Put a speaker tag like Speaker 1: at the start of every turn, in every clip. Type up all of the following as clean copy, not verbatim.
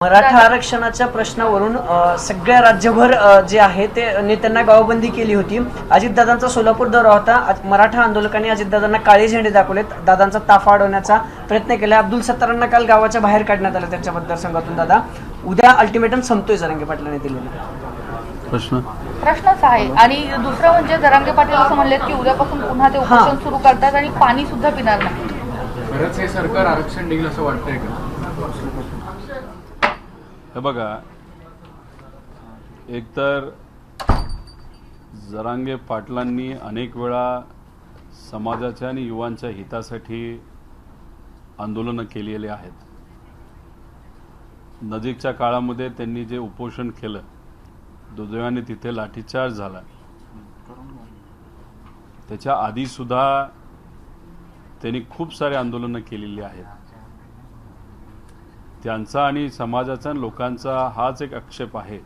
Speaker 1: मराठा आरक्षणाच्या प्रश्नावरून सगळ्या राज्यभर जे आहे ते नेत्यांना गावबंदी केली होती। अजितदादांचा सोलापूर दौरा होता। मराठा आंदोलकांनी अजितदादांना काळे झेंडे दाखवलेत, दादांचा ताफा अडवण्याचा प्रयत्न केला। अब्दुल सत्तारांना काल गावाच्या बाहेर काढण्यात आलं त्यांच्या मतदारसंघातून। दादा, उद्या अल्टिमेटम संपतोय जरांगे पाटलांनी दिलेला
Speaker 2: प्रश्नच आहे। आणि दुसरं म्हणजे जरांगे पाटील असं म्हणलेत की उद्यापासून पुन्हा ते उपोषण सुरू करतात आणि पाणी सुद्धा पिणार नाही।
Speaker 3: खरंच हे सरकार आरक्षण देईल असं वाटतंय का?
Speaker 4: हे बघा, एकतर जरांगे पाटलांनी अनेक वेळा समाजाच्या आणि युवांच्या हितासाठी आंदोलनं केलेली आहेत। नजीकच्या काळामध्ये त्यांनी जे उपोषण केलं, दुर्दैवाने तिथे लाठीचार्ज झाला। त्याच्या आधी सुद्धा त्यांनी खूप सारे आंदोलनं केलेली आहेत। त्यांचा आणि समाजाचा लोकांचा हाच एक आक्षेप आहे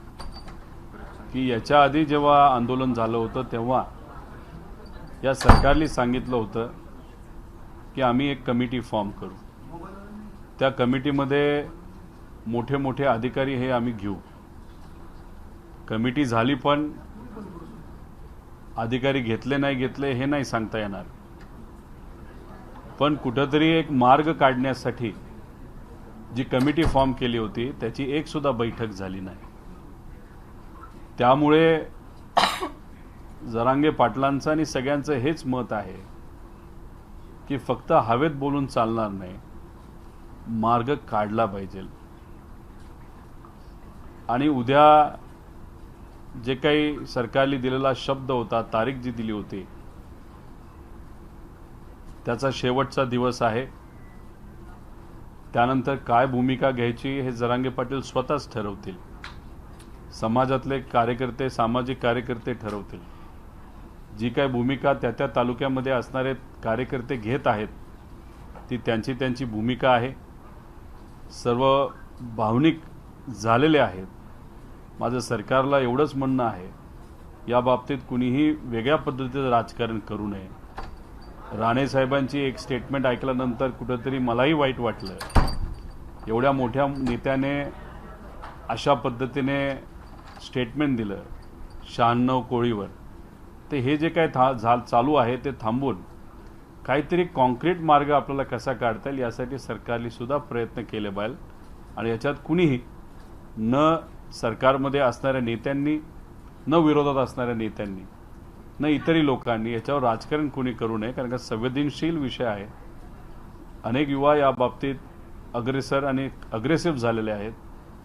Speaker 4: की याच्या आधी जेव्हा आंदोलन झालं होतं तेव्हा या सरकारने सांगितलं होतं की आम्ही एक कमिटी फॉर्म करू, त्या कमिटीमध्ये मोठे मोठे अधिकारी हे आम्ही घेऊ। कमिटी झाली, पण अधिकारी घेतले नाही घेतले हे नाही सांगता येणार, पण कुठेतरी एक मार्ग काढण्यासाठी जी कमिटी फॉर्म केली होती त्याची एक सुद्धा बैठक झाली नाही। त्यामुळे जरांगे पाटलांचं आणि सगळ्यांचं हेच मत आहे की फक्त हवेत बोलून चालणार नाही, मार्ग काढला पाहिजे। आणि उद्या जे काही सरकारने दिलेला शब्द होता, तारीख जी दिली होती, त्याचा शेवटचा दिवस आहे। त्यानंतर काय भूमिका घ्यायची हे जरांगे पाटील स्वतःच ठरवतील। समाजातले कार्यकर्ते, सामाजिक कार्यकर्ते ठरवतील। जी काय भूमिका त्या तालुक्यामध्ये असणारे कार्यकर्ते घेत आहेत ती त्यांची त्यांची भूमिका आहे। सर्व भावनिक झालेले आहेत। माझं सरकारला एवढंच म्हणणं आहे, या बाबतीत कुणीही वेगळ्या पद्धतीचं राजकारण करू नये। राणे साहेबांची एक स्टेटमेंट ऐकल्यानंतर कुठेतरी मलाही वाईट वाटलं। एवढ्या मोठ्या नेत्याने अशा पद्धतीने स्टेटमेंट दिलं 96 कोळीवर। ते हे जे काय चालू आहे ते थांबून काहीतरी कॉन्क्रीट मार्ग आपल्याला कसा काढता येईल यासाठी सरकारने सुद्धा प्रयत्न केले पाहिजे। आणि याच्यात कुणीही न सरकारमध्ये असणाऱ्या नेत्यांनी, न विरोधात असणाऱ्या नेत्यांनी, न इतरही लोकांनी याच्यावर राजकारण कोणी करू नये, कारण का संवेदनशील विषय आहे। अनेक युवा या बाबतीत अग्रेसर आणि अग्रेसिव्ह झालेले आहेत,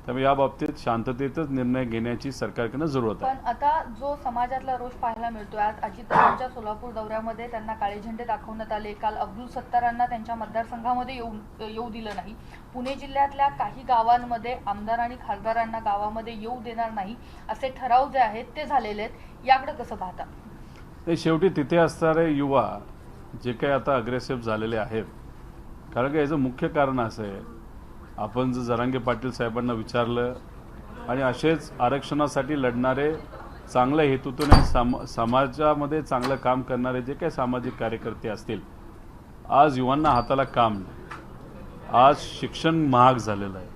Speaker 4: त्यामुळे या बाबतीत शांततेतच निर्णय घेण्याची सरकारकडे जरूरत आहे।
Speaker 2: पण आता जो समाजातला रोष पाहायला मिळतोय, आज अजितदादांच्या सोलापूर दौऱ्यामध्ये त्यांना काळे झेंडे दाखवण्यात आले। काल अब्दुल सत्तारांना त्यांच्या मतदारसंघामध्ये येऊ दिलं नाही। पुणे जिल्ह्यातल्या काही गावांमध्ये आमदार आणि खासदारांना गावामध्ये येऊ देणार नाही असे ठराव जे आहेत ते झालेले आहेत। याकडे कसं पाहता?
Speaker 4: ते शेवटी तिथे असणारे युवा जे काही आता अग्रेसिव्ह झालेले आहेत, कारण का याचं मुख्य कारण असं आहे, आपण जर जरांगे पाटील साहेबांना विचारलं आणि असेच आरक्षणासाठी लढणारे, चांगल्या हेतूतून समाजामध्ये चांगलं काम करणारे जे काही सामाजिक कार्यकर्ते असतील, आज युवांना हाताला काम नाही। आज शिक्षण महाग झालेलं आहे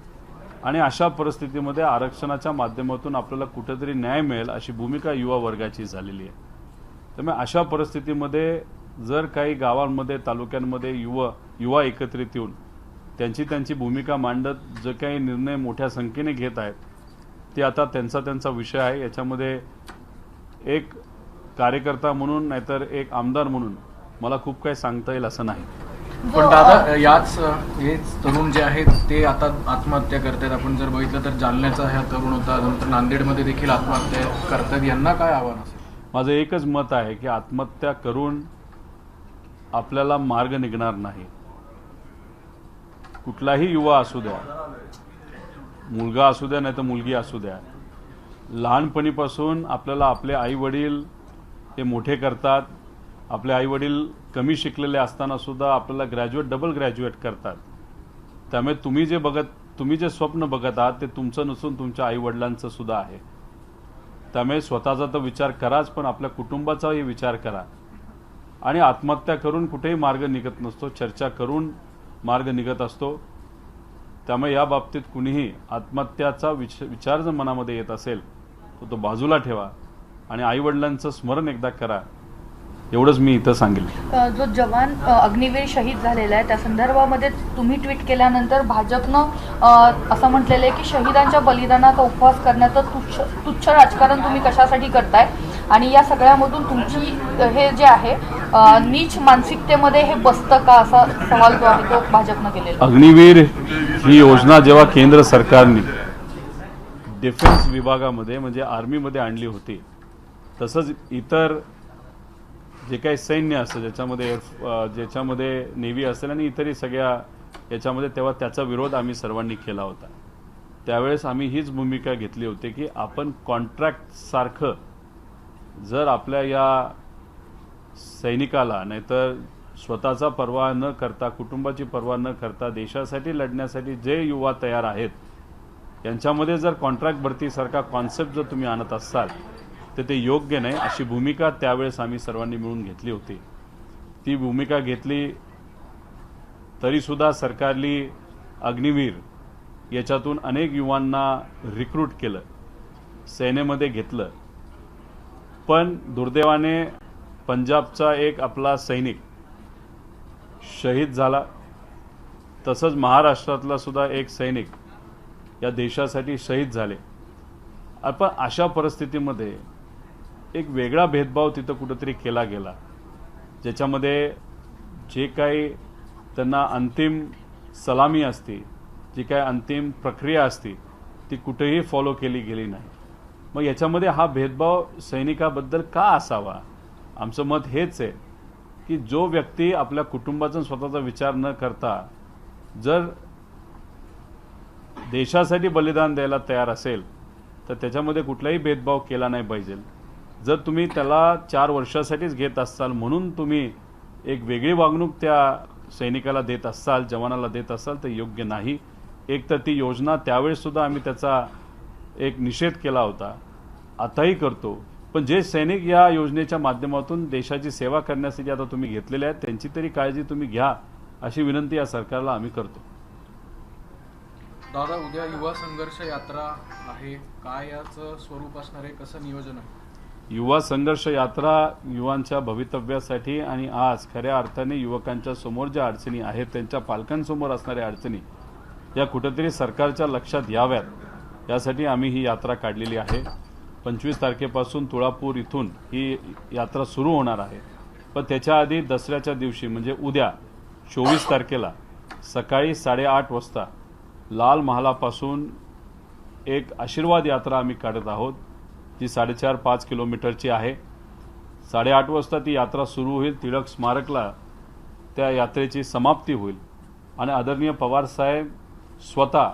Speaker 4: आणि अशा परिस्थितीमध्ये आरक्षणाच्या माध्यमातून आपल्याला कुठेतरी न्याय मिळेल अशी भूमिका युवा वर्गाची झालेली आहे। त्यामुळे अशा परिस्थितीमध्ये जर काही गावांमध्ये, तालुक्यांमध्ये युवा एकत्रित येऊन त्यांची त्यांची भूमिका मांडत जे काही निर्णय मोठ्या संख्येने घेत आहेत ते आता त्यांचा विषय आहे। याच्यामध्ये एक कार्यकर्ता म्हणून नाहीतर एक आमदार म्हणून मला खूप काही सांगता येईल असं नाही।
Speaker 3: पण दादा, हेच तरुण जे आहेत ते आता आत्महत्या करतात। आपण जर बघितलं तर जालन्याचा हा तरुण होता, नंतर नांदेडमध्ये देखील आत्महत्या करतात। यांना काय आव्हान असेल?
Speaker 4: माझं एकच मत आहे की आत्महत्या करून आपल्याला मार्ग निघणार नाही। कुठलाही युवा असू द्या, मुलगा असू द्या नाही तर मुलगी असू द्या, लहानपणीपासून आपल्याला आपले आई वडील हे मोठे करतात। आपले आई वडील कमी शिकलेले असताना सुद्धा आपल्याला ग्रॅज्युएट, डबल ग्रॅज्युएट करतात। त्यामुळे तुम्ही जे स्वप्न बघत आहात ते तुमचं नसून तुमच्या आई वडिलांचं सुद्धा आहे। त्यामुळे स्वतःचा तर विचार कराच, पण आपल्या कुटुंबाचाही विचार करा। आणि आत्महत्या करून कुठेही मार्ग निघत नसतो, चर्चा करून मार्ग निघत असतो। त्यामुळे या बाबतीत कुणीही आत्महत्याचा विचार जर मनामध्ये येत असेल तर तो बाजूला ठेवा आणि आईवडिलांचं स्मरण एकदा करा, एवढंच मी इथं सांगेल.
Speaker 2: जो जवान अग्निवीर शहीद झालेला आहे त्या संदर्भामध्ये तुम्ही ट्विट केल्यानंतर भाजपनं असं म्हटलेलं आहे की शहीदांच्या बलिदानाचा उपवास करण्याचं तुच्छ राजकारण तुम्ही कशासाठी करताय आणि या सगळ्यामधून तुमची हे जे आहे नीच मानसिकतेमध्ये हे बसतं का, असा सवाल जो आहे तो भाजपनं केलेला.
Speaker 4: अग्निवीर ही योजना जेव्हा केंद्र सरकारने डिफेन्स विभागामध्ये म्हणजे आर्मीमध्ये आणली होती, तसंच इतर जे काही सैन्य असतं ज्याच्यामध्ये नेव्ही असेल आणि इतरही सगळ्या याच्यामध्ये, तेव्हा त्याचा विरोध आम्ही सर्वांनी केला होता. त्यावेळेस आम्ही हीच भूमिका घेतली होती की आपण कॉन्ट्रॅक्ट सारखं जर आपल्या या सैनिकाला, नाहीतर स्वतःचा पर्वा न करता, कुटुंबाची पर्वा न करता देशासाठी लढण्यासाठी जे युवा तयार आहेत, यांच्यामध्ये जर कॉन्ट्रॅक्ट भरतीसारखा कॉन्सेप्ट जर तुम्ही आणत असाल तर ते योग्य नाही, अशी भूमिका त्यावेळेस आम्ही सर्वांनी मिळून घेतली होती. ती भूमिका घेतली तरीसुद्धा सरकारने अग्निवीर याच्यातून अनेक युवांना रिक्रूट केलं, सेनेमध्ये घेतलं. पण दुर्दैवाने पंजाबचा एक आपला सैनिक शहीद झाला, तसंच महाराष्ट्रातला सुद्धा एक सैनिक या देशासाठी शहीद झाले. आपण अशा परिस्थितीमध्ये एक वेगळा भेदभाव तिथं कुठंतरी केला गेला, ज्याच्यामध्ये जे काही त्यांना अंतिम सलामी असते, जी काय अंतिम प्रक्रिया असते, ती कुठेही फॉलो केली गेली नाही. मग याच्यामध्ये हा भेदभाव सैनिकाबद्दल का असावा? आमचं मत हेच आहे की जो व्यक्ती आपल्या कुटुंबाचा स्वतःचा विचार न करता जर देशासाठी बलिदान द्यायला तयार असेल तर त्याच्यामध्ये कुठलाही भेदभाव केला नाही पाहिजे. जर तुम्ही त्याला 4 वर्षासाठीच घेत असाल म्हणून तुम्ही एक वेगळी वागणूक त्या सैनिकाला देत असाल, जवानाला देत असाल, तर योग्य नाही. एक तर ती योजना त्यावेळेस सुद्धा आम्ही त्याचा एक निषेध केला होता, आताही करतो. पण जे सैनिक या योजनेच्या माध्यमातून देशाची सेवा करण्यासाठी आता तुम्ही घेतलेले आहेत, त्यांची तरी काळजी तुम्ही घ्या, अशी विनंती या सरकारला आम्ही करतो.
Speaker 3: दादा, उद्या युवा संघर्ष यात्रा आहे, काय याचं स्वरूप असणार आहे, कसं नियोजन आहे?
Speaker 4: युवा संघर्ष यात्रा युवांच्या भवितव्यासाठी आणि आज खऱ्या अर्थाने युवकांच्या समोर ज्या अडचणी आहेत, त्यांच्या पालकांसमोर असणाऱ्या अडचणी या कुठेतरी सरकारच्या लक्षात याव्यात, यासाठी आम्ही ही यात्रा काढलेली आहे. 25 तारखेपासून तुळापूर इथून ही यात्रा सुरू होणार आहे. पण त्याच्या आधी दसऱ्याच्या दिवशी म्हणजे उद्या 24 तारखेला सकाळी 8:30 वाजता लाल महालापासून एक आशीर्वाद यात्रा आम्ही काढत आहोत, जी 4.5 किलोमीटरची आहे. 8:30 वाजता ती यात्रा सुरू होईल. टिळक स्मारकला त्या यात्रेची समाप्ती होईल आणि आदरणीय पवारसाहेब स्वतः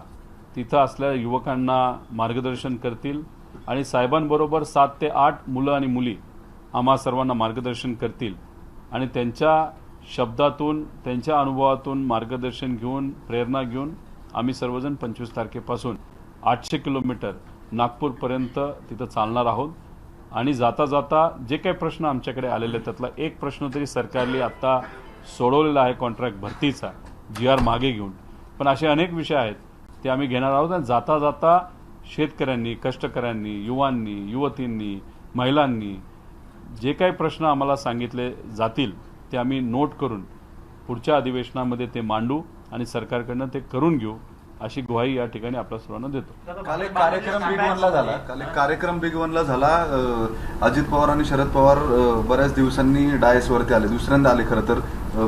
Speaker 4: तिथं असलेल्या युवकांना मार्गदर्शन करतील आणि साहेबांबरोबर 7 ते 8 मुलं आणि मुली आम्हा सर्वांना मार्गदर्शन करतील आणि त्यांच्या शब्दातून, त्यांच्या अनुभवातून मार्गदर्शन घेऊन, प्रेरणा घेऊन आम्ही सर्वजण 25 तारखेपासून 800 किलोमीटर नागपूरपर्यंत तिथं चालणार आहोत. आणि जाता जाता जे काही प्रश्न आमच्याकडे आलेले त्यातला एक प्रश्न तरी सरकारने आत्ता सोडवलेला आहे, कॉन्ट्रॅक्ट भरतीचा, GR मागे घेऊन. पण असे अनेक विषय आहेत ते आम्ही घेणार आहोत. आणि जाता जाता शेतकऱ्यांनी, कष्टकऱ्यांनी, युवांनी, युवतींनी, महिलांनी जे काही प्रश्न आम्हाला सांगितले जातील ते आम्ही नोट करून पुढच्या अधिवेशनामध्ये ते मांडू आणि सरकारकडनं ते करून घेऊ, अशी ग्वाही या ठिकाणी आपल्या सर्वांना देतो.
Speaker 5: काल एक कार्यक्रम बिग वनला झाला. अजित पवार आणि शरद पवार बऱ्याच दिवसांनी डायसवरती आले, दुसऱ्यांदा आले खरं तर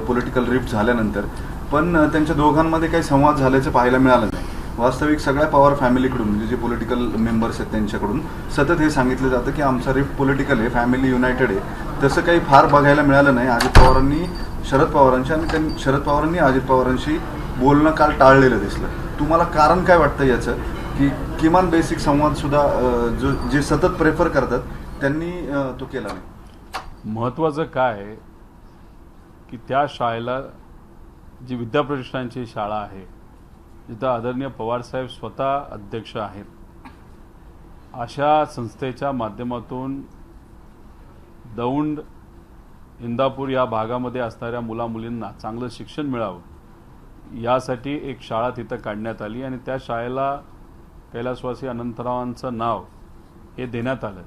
Speaker 5: पॉलिटिकल रिफ्ट झाल्यानंतर. पण त्यांच्या दोघांमध्ये काही संवाद झाल्याचं पाहायला मिळालं नाही. वास्तविक सगळ्या पवार फॅमिलीकडून, म्हणजे जे पॉलिटिकल मेंबर्स आहेत त्यांच्याकडून सतत हे सांगितलं जातं की आमचा रिफ्ट पॉलिटिकल आहे, फॅमिली युनायटेड आहे. तसं काही फार बघायला मिळालं नाही. अजित पवारांनी शरद पवारांशी आणि शरद पवारांनी अजित पवारांशी बोलणं काल टाळलेलं दिसलं. तुम्हाला कारण काय वाटतं याचं, की किमान बेसिक संवाद सुद्धा जे सतत प्रेफर करतात त्यांनी तो केला नाही?
Speaker 4: महत्त्वाचं काय आहे की त्या शाळेला, जी विद्याप्रतिष्ठानची शाळा आहे, जिथं आदरणीय पवारसाहेब स्वतः अध्यक्ष आहेत, अशा संस्थेच्या माध्यमातून दौंड, इंदापूर या भागामध्ये असणाऱ्या मुलामुलींना चांगलं शिक्षण मिळावं यासाठी एक शाळा तिथं काढण्यात आली आणि त्या शाळेला कैलासवासी अनंतरावांचं नाव हे देण्यात आलं.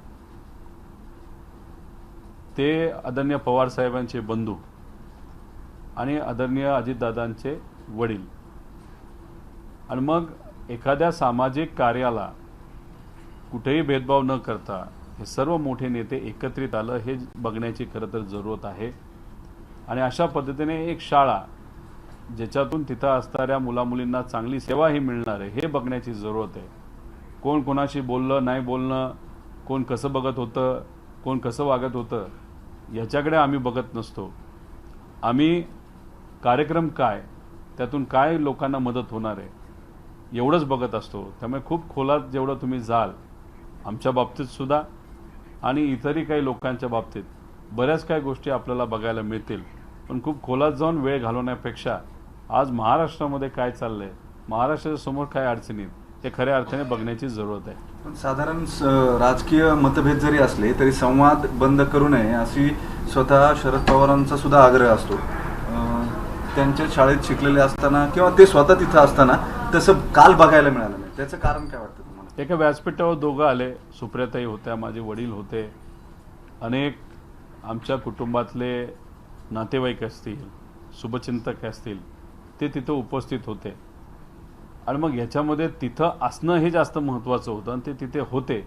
Speaker 4: ते आदरणीय पवार साहेबांचे बंधू आणि आदरणीय अजितदादांचे वडील. आणि मग एखाद्या सामाजिक कार्याला कुठेही भेदभाव न करता हे सर्व मोठे नेते एकत्रित आलं हे बघण्याची खरं तर जरूरत आहे. आणि अशा पद्धतीने एक शाळा ज्याच्यातून तिथं असणाऱ्या मुलामुलींना चांगली सेवाही मिळणार आहे हे बघण्याची जरूरत आहे. कोण कोणाशी बोललं नाही बोलणं, कोण कसं बघत होतं, कोण कसं वागत होतं याच्याकडे आम्ही बघत नसतो. आम्ही कार्यक्रम काय, त्यातून काय लोकांना मदत होणार आहे एवढंच बघत असतो. त्यामुळे खूप खोलात जेवढं तुम्ही जाल आमच्या बाबतीत सुद्धा आणि इतरही काही लोकांच्या बाबतीत बऱ्याच काही गोष्टी आपल्याला बघायला मिळतील. पण खूप खोलात जाऊन वेळ घालवण्यापेक्षा आज महाराष्ट्रामध्ये काय चाललंय, महाराष्ट्राच्या समोर काय अडचणी आहेत ते खऱ्या अर्थाने बघण्याची जरूरत आहे.
Speaker 5: पण साधारण राजकीय मतभेद जरी असले तरी संवाद बंद करू नये अशी स्वतः शरद पवारांचा सुद्धा आग्रह असतो. त्यांच्या शाळेत शिकलेले असताना किंवा ते स्वतः तिथं असताना तसं काल बघायला मिळालं नाही. त्याचं कारण काय वाटतं तुम्हाला?
Speaker 4: एका व्यासपीठावर दोघं आले, सुप्रियाताई होत्या, माझे वडील होते, अनेक आमच्या कुटुंबातले नातेवाईक असतील, शुभचिंतक असतील, ते तिथं उपस्थित होते. आणि मग याच्यामध्ये तिथं असणं हे जास्त महत्त्वाचं होतं आणि ते तिथे होते.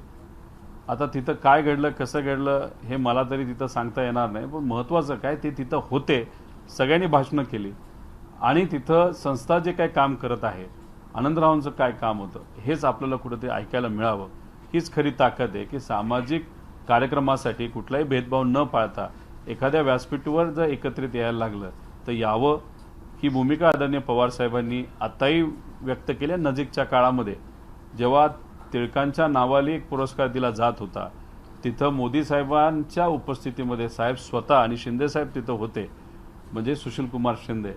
Speaker 4: आता तिथं काय घडलं कसं घडलं हे मला तरी तिथं सांगता येणार नाही, पण महत्त्वाचं काय ते तिथं होते, सगळ्यांनी भाषणं केली आणि तिथं संस्था जे काय काम करत आहे, आनंदरावांचं काय काम होतं हेच आपल्याला कुठेतरी ऐकायला मिळावं. हीच खरी ताकद आहे की सामाजिक कार्यक्रमासाठी कुठलाही भेदभाव न पाळता एखाद्या व्यासपीठावर जर एकत्रित यायला लागलं तर यावं. ही भूमिका आदरणीय पवार साहेबांनी आताही व्यक्त केली. नजीकच्या काळामध्ये जेव्हा टिळकांच्या नावाली एक पुरस्कार दिला जात होता तिथं मोदी साहेबांच्या उपस्थितीमध्ये साहेब स्वतः आणि शिंदे साहेब तिथं होते, म्हणजे सुशीलकुमार शिंदे.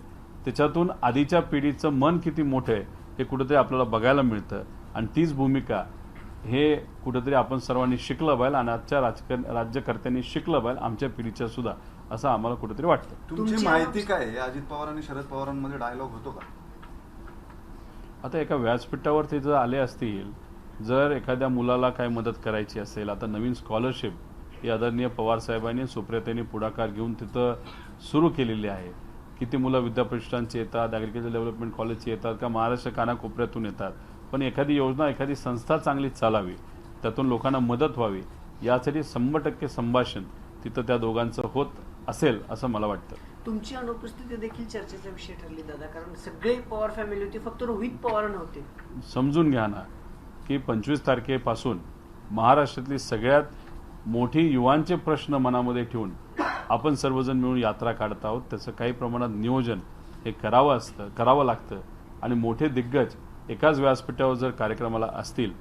Speaker 4: त्याच्यातून आधीच्या पिढीचं मन किती मोठं आहे हे कुठेतरी आपल्याला बघायला मिळतं. आणि तीच भूमिका हे कुठेतरी आपण सर्वांनी शिकलं पाहिजे आणि आजच्या राज्यकर्त्यांनी शिकलं पाहिजे, आमच्या पिढीच्या सुद्धा, असं आम्हाला कुठेतरी वाटतं.
Speaker 5: तुमची माहिती काय आहे? अजित पवार आणि शरद पवारांमध्ये डायलॉग होतो का?
Speaker 4: आता एका व्यासपीठावर ते जर आले असतील, जर एखाद्या मुलाला काय मदत करायची असेल, आता नवीन स्कॉलरशिप ही आदरणीय पवार साहेबांनी सुप्रियाताईंनी पुढाकार घेऊन तिथं सुरू केलेली आहे. किती मुलं विद्याप्रतिष्ठानची येतात, ॲग्रिकल्चर डेव्हलपमेंट कॉलेजची येतात का महाराष्ट्र कानाकोपऱ्यातून येतात. पण एखादी योजना, एखादी संस्था चांगली चालावी, त्यातून लोकांना मदत व्हावी यासाठी 100% संभाषण तिथं त्या दोघांचं होत असेल असं मला वाटतं.
Speaker 1: तुमची अनुपस्थिती देखील चर्चेचा विषय ठरली दादा, कारण सगळे पवार फॅमिली होती, फक्त रोहित पवार नव्हते.
Speaker 4: समजून घ्या ना की 25 तारखेपासून महाराष्ट्रातली सगळ्यात मोठी युवांचे प्रश्न मनामध्ये ठेवून आपण सर्वजण मिळून यात्रा काढत आहोत. त्याचं काही प्रमाणात नियोजन हे करावं लागतं. आणि मोठे दिग्गज एकाच व्यासपीठावर जर कार्यक्रमाला असतील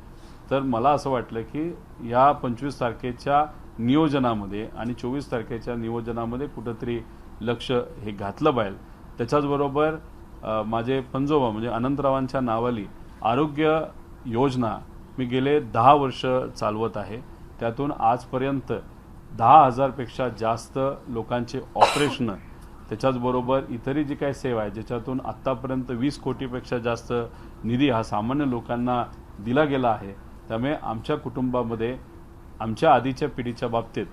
Speaker 4: तर मला असं वाटलं की या 25 तारखेच्या नियोजनामध्ये आणि 24 तारखेच्या नियोजनामध्ये कुठंतरी लक्ष हे घातलं पाहिजे. त्याच्याचबरोबर माझे पंजोबा म्हणजे अनंतरावांच्या नावाली आरोग्य योजना मी गेले 10 वर्ष चालवत आहे. त्यातून आजपर्यंत 10,000पेक्षा जास्त लोकांचे ऑपरेशन, त्याच्याचबरोबर इतरही जी काही सेवा आहे ज्याच्यातून आत्तापर्यंत 20 कोटीपेक्षा जास्त निधी हा सामान्य लोकांना दिला गेला आहे. त्यामुळे आमच्या कुटुंबामध्ये आमच्या आधीच्या पिढीच्या बाबतीत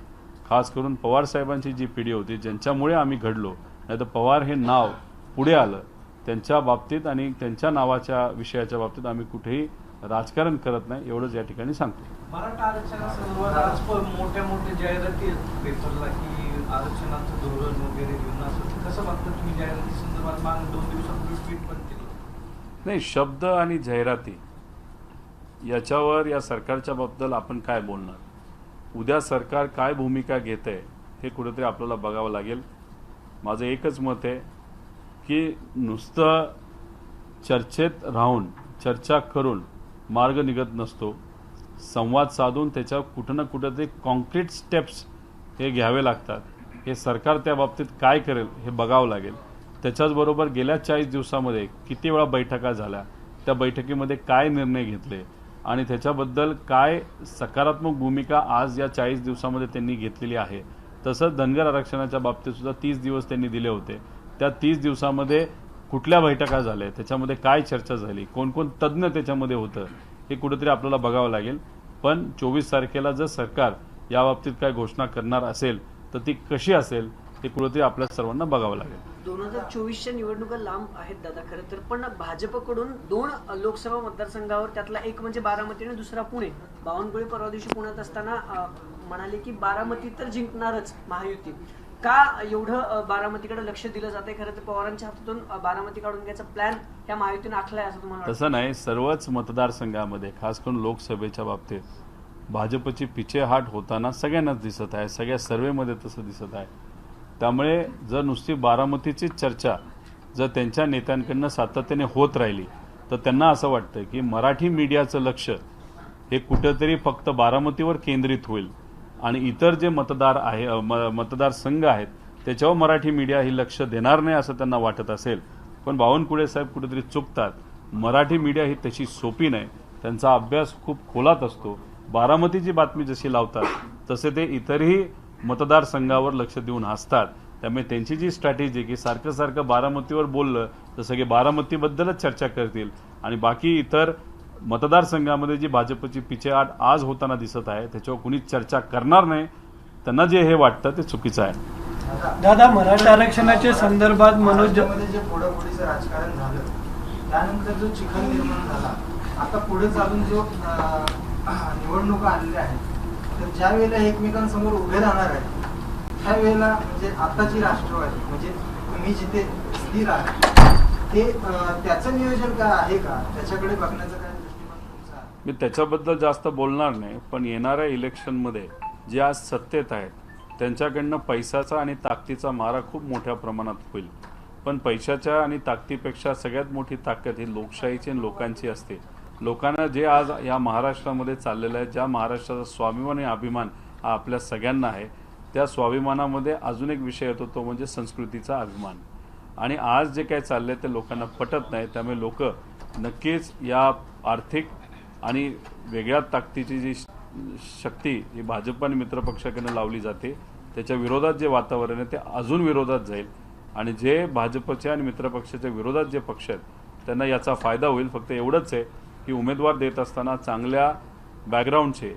Speaker 4: खास करून पवार साहेबांची जी पिढी होती ज्यांच्यामुळे आम्ही घडलो, नाही तर पवार हे नाव पुढे आलं, त्यांच्या बाबतीत आणि त्यांच्या नावाच्या विषयाच्या बाबतीत आम्ही कुठेही राजकारण करत नाही एवढंच या ठिकाणी सांगतो.
Speaker 6: मराठा आरक्षणासंदर्भात आज मोठ्या जाहिराती पेपरला की आरक्षणाचं धोरण वगैरे घेऊन असं कसं बघता तुम्ही? जाहिराती संदर्भात मागे 2 दिवसापूर्वी ट्विट पण केलं.
Speaker 4: नाही, शब्द आणि जाहिराती याच्यावर या सरकारच्या बाबतीत आपण काय बोलणार? उद्या सरकार काय भूमिका घेत आहे हे कुठेतरी आपल्याला बघावं लागेल. माझं एकच मत आहे की नुसतं चर्चेत राहून चर्चा करून मार्ग निघत नसतो. संवाद साधून त्याच्या कुठं ना कुठं ते कॉन्क्रीट स्टेप्स हे घ्यावे लागतात. हे सरकार त्या बाबतीत काय करेल हे बघावं लागेल. त्याच्याचबरोबर गेल्या 40 दिवसामध्ये किती वेळा बैठका झाल्या, त्या बैठकीमध्ये काय निर्णय घेतले आणि त्याच्याबद्दल काय सकारात्मक भूमिका आज या 40 दिवसामध्ये त्यांनी घेतलेली आहे. तसंच धनगर आरक्षणाच्या बाबतीत सुद्धा 30 दिवस त्यांनी दिले होते. त्या 30 दिवसामध्ये कुठल्या बैठका झाल्या, त्याच्यामध्ये काय चर्चा झाली, कोण कोण तज्ज्ञ त्याच्यामध्ये होतं, हे कुठेतरी आपल्याला बघावं लागेल. पण 24 तारखेला जर सरकार याबाबतीत काय घोषणा करणार असेल तर ती कशी असेल हे कुठेतरी आपल्या सर्वांना बघावं लागेल.
Speaker 1: 2024च्या निवडणुका लांब आहेत दादा खरं तर, पण भाजपकडून 2 लोकसभा मतदारसंघावर, त्यातला एक म्हणजे बारामती आणि दुसरा पुणे. बावनकुळे परवा दिवशी पुण्यात असताना म्हणाले की बारामती तर जिंकणारच महायुती. का एवढं बारामतीकडे लक्ष दिलं जाते? खरं तर पवारांच्या हातातून बारामती काढून घ्यायचा प्लॅन या महायुतीने आखलाय असं तुम्हाला वाटतं?
Speaker 4: तसं नाही, सर्वच मतदारसंघामध्ये खास करून लोकसभेच्या बाबतीत भाजपची पिछेहाट होताना सगळ्यांनाच दिसत आहे, सगळ्या सर्वेमध्ये तसं दिसत आहे. त्यामुळे जर नुसती बारामतीची चर्चा जर त्यांच्या नेत्यांकडनं सातत्याने होत राहिली तर त्यांना असं वाटतं की मराठी मीडियाचं लक्ष हे कुठंतरी फक्त बारामतीवर केंद्रित होईल आणि इतर जे मतदारसंघ आहेत त्याच्यावर मराठी मीडिया ही लक्ष देणार नाही असं त्यांना वाटत असेल. पण बावनकुळे साहेब कुठेतरी चुकतात. मराठी मीडिया ही तशी सोपी नाही, त्यांचा अभ्यास खूप खोलात असतो. बारामतीची बातमी जशी लावतात तसे ते इतरही मतदारसंघावर लक्ष देऊन हसतात. त्यामुळे त्यांची जी स्ट्रॅटेजी की सारखं सारखं बारामतीवर बोललं तर सगळे बारामतीबद्दलच चर्चा करतील आणि बाकी इतर मतदारसंघामध्ये जी भाजपची पिछेहाट आज होताना दिसत आहे त्याच्यावर कुणीच चर्चा करणार नाही. त्यांना जे हे वाटतं ते चुकीचं आहे.
Speaker 6: दादा, मराठा आरक्षणाच्या संदर्भात मनोज
Speaker 7: जे फोडाफोडीचं राजकारण झालं त्यानंतर जो चिखल निर्माण झाला, आता पुढे चालून जो निवडणुका आलेल्या आहेत तर ज्या वेळेला एकमेकांसमोर उभे राहणार आहेत त्यावेळेला म्हणजे आताची राष्ट्रवादी म्हणजे तुम्ही जिथे स्थिर आहात ते त्याचं नियोजन काय आहे का, त्याच्याकडे बघण्याचं काय दृष्टिकोन तुमचा?
Speaker 4: मी त्याच्याबद्दल जास्त बोलणार नाही. पण येणाऱ्या इलेक्शनमध्ये जे आज सत्तेत आहेत त्यांच्याकडनं पैशाचा आणि ताकदीचा मारा खूप मोठ्या प्रमाणात होईल. पण पैशाच्या आणि ताकदीपेक्षा सगळ्यात मोठी ताकद ही लोकशाहीची आणि लोकांची असते. लोकांना जे आज या महाराष्ट्रामध्ये चाललेलं आहे, ज्या महाराष्ट्राचा स्वाभिमान आणि अभिमान हा आपल्या सगळ्यांना आहे, त्या स्वाभिमानामध्ये अजून एक विषय येतो तो म्हणजे संस्कृतीचा अभिमान. आणि आज जे काही चाललं आहे ते लोकांना पटत नाही. त्यामुळे लोक नक्कीच या आर्थिक आणि वेगळ्या ताकदीची जी शक्ती ही भाजप आणि मित्रपक्षाकडनं लावली जाते त्याच्या विरोधात जे वातावरण आहे ते अजून विरोधात जाईल आणि जे भाजपच्या आणि मित्रपक्षाच्या विरोधात जे पक्ष आहेत त्यांना याचा फायदा होईल. फक्त एवढंच आहे की उमेदवार देत असताना चांगल्या बॅकग्राऊंडचे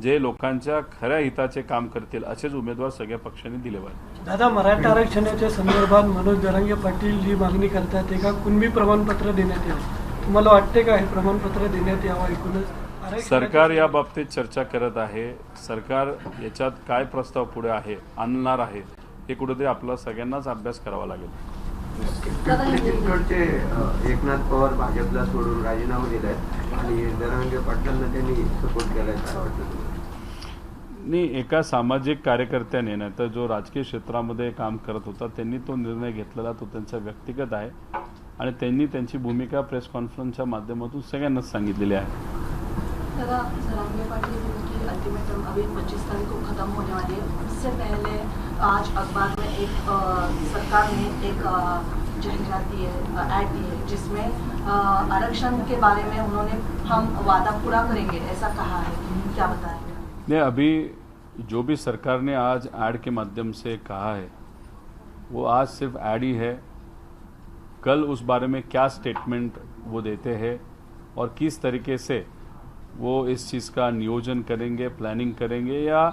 Speaker 4: जे लोकांच्या खऱ्या हिताचे काम करतील असेच उमेदवार सगळ्या पक्षांनी दिले पाहिजे.
Speaker 6: दादा, मराठा आरक्षणाच्या संदर्भात मनोज जरांगे पाटील जी मागणी करतात एका कुणबी प्रमाणपत्र देण्यात यावं, तुम्हाला वाटते का हे प्रमाणपत्र देण्यात यावं? एकूणच
Speaker 4: सरकार या बाबतीत चर्चा करत आहे. सरकार याच्यात काय प्रस्ताव पुढे आहे आणणार आहे हे कुठेतरी आपला सगळ्यांनाच अभ्यास करावा लागेल.
Speaker 8: चिंचवडचे एकनाथ पवार भाजपला सोडून राजीनामा दिलाय आणि जरांगे पाटलांना त्यांनी सपोर्ट केलाय, काय वाटतं?
Speaker 4: नाही, एका सामाजिक कार्यकर्त्याने नाही तर जो राजकीय क्षेत्रामध्ये काम करत होता त्यांनी तो निर्णय घेतलेला, तो त्यांचा व्यक्तिगत आहे आणि त्यांनी त्यांची भूमिका प्रेस कॉन्फरन्सच्या माध्यमातून सगळ्यांनाच सांगितलेली आहे.
Speaker 9: जरांगे पाटिल की अल्टीमेटम अभी 25 तारीख को खत्म होने वाली है. उससे पहले आज अखबार में एक सरकार ने एक जाहिरात दी है, ऐड दी है जिसमें आरक्षण के बारे में उन्होंने हम वादा पूरा करेंगे ऐसा कहा है. क्या बताएंगे?
Speaker 4: नहीं, अभी जो भी सरकार ने आज ऐड के माध्यम से कहा है वो आज सिर्फ ऐड ही है. कल उस बारे में क्या स्टेटमेंट वो देते हैं और किस तरीके से वो इस चीज़ का नियोजन करेंगे, प्लानिंग करेंगे या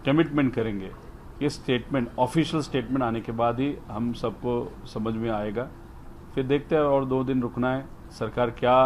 Speaker 4: कमिटमेंट करेंगे, ये स्टेटमेंट ऑफिशियल स्टेटमेंट आने के बाद ही हम सबको समझ में आएगा. फिर देखते हैं और 2 दिन रुकना है. सरकार क्या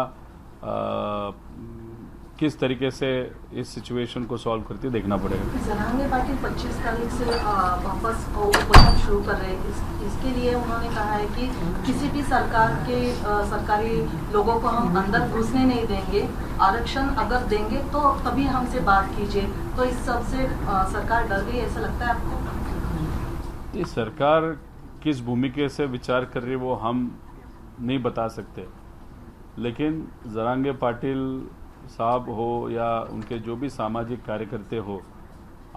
Speaker 4: किस तरीके से इस सिचुएशन को सॉल्व करती देखना पड़ेगा.
Speaker 9: जरांगे पाटिल 25 तारीख से वापस ओपन शुरू कर रहे हैं. इसके लिए उन्होंने कहा है कि किसी भी सरकार के सरकारी लोगों को हम अंदर घुसने नहीं देंगे, आरक्षण अगर देंगे तो तभी हमसे बात कीजिए. तो इस सब से सरकार डर गई ऐसा लगता है आपको?
Speaker 4: ये सरकार किस भूमिका से विचार कर रही है वो हम नहीं बता सकते, लेकिन जरांगे पाटिल साहब हो या उनके जो भी सामाजिक कार्यकर्ते हो,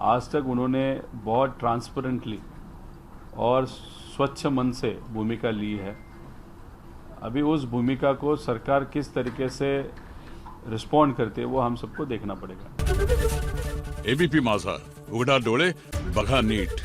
Speaker 4: आज तक उन्होंने बहुत ट्रांसपेरेंटली और स्वच्छ मन से भूमिका ली है. अभी उस भूमिका को सरकार किस तरीके से रिस्पॉन्ड करते है वो हम सबको देखना पड़ेगा.
Speaker 10: एबीपी माझा, उघडा डोळे बघा नीट.